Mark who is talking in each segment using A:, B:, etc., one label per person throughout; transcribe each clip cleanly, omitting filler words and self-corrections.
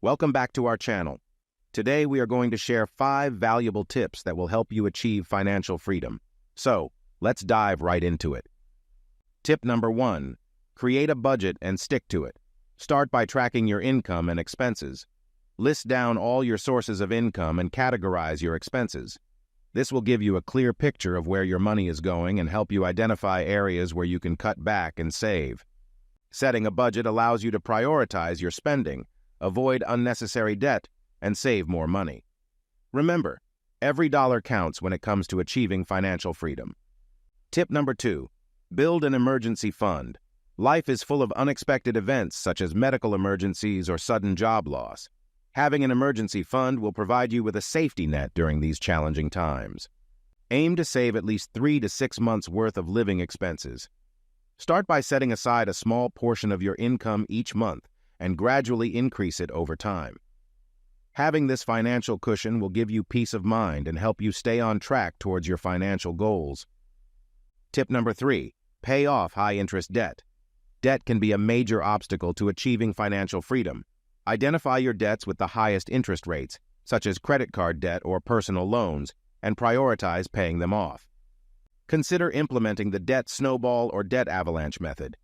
A: Welcome back to our channel. Today we are going to share 5 valuable tips that will help you achieve financial freedom. So, let's dive right into it. Tip number 1. Create a budget and stick to it. Start by tracking your income and expenses. List down all your sources of income and categorize your expenses. This will give you a clear picture of where your money is going and help you identify areas where you can cut back and save. Setting a budget allows you to prioritize your spending, avoid unnecessary debt, and save more money. Remember, every dollar counts when it comes to achieving financial freedom. Tip number 2. Build an emergency fund. Life is full of unexpected events such as medical emergencies or sudden job loss. Having an emergency fund will provide you with a safety net during these challenging times. Aim to save at least 3 to 6 months' worth of living expenses. Start by setting aside a small portion of your income each month and gradually increase it over time. Having this financial cushion will give you peace of mind and help you stay on track towards your financial goals. Tip number 3. Pay off high-interest debt. Debt can be a major obstacle to achieving financial freedom. Identify your debts with the highest interest rates, such as credit card debt or personal loans, and prioritize paying them off. Consider implementing the debt snowball or debt avalanche method.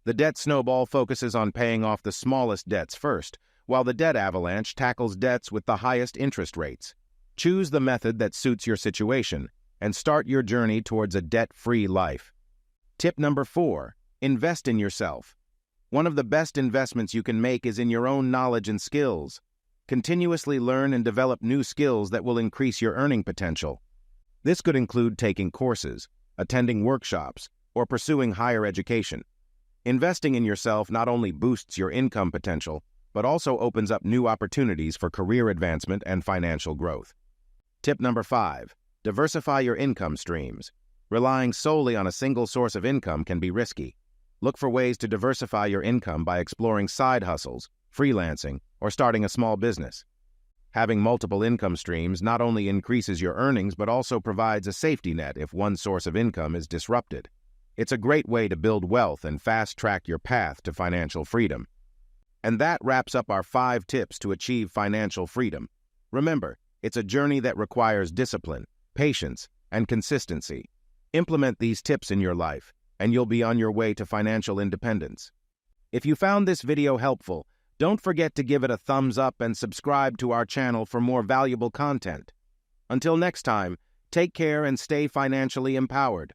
A: The debt snowball focuses on paying off the smallest debts first, while the debt avalanche tackles debts with the highest interest rates. Choose the method that suits your situation and start your journey towards a debt-free life. Tip number 4. Invest in yourself. One of the best investments you can make is in your own knowledge and skills. Continuously learn and develop new skills that will increase your earning potential. This could include taking courses, attending workshops, or pursuing higher education. Investing in yourself not only boosts your income potential, but also opens up new opportunities for career advancement and financial growth. Tip number 5. Diversify your income streams. Relying solely on a single source of income can be risky. Look for ways to diversify your income by exploring side hustles, freelancing, or starting a small business. Having multiple income streams not only increases your earnings but also provides a safety net if one source of income is disrupted. It's a great way to build wealth and fast-track your path to financial freedom. And that wraps up our 5 tips to achieve financial freedom. Remember, it's a journey that requires discipline, patience, and consistency. Implement these tips in your life, and you'll be on your way to financial independence. If you found this video helpful, don't forget to give it a thumbs up and subscribe to our channel for more valuable content. Until next time, take care and stay financially empowered.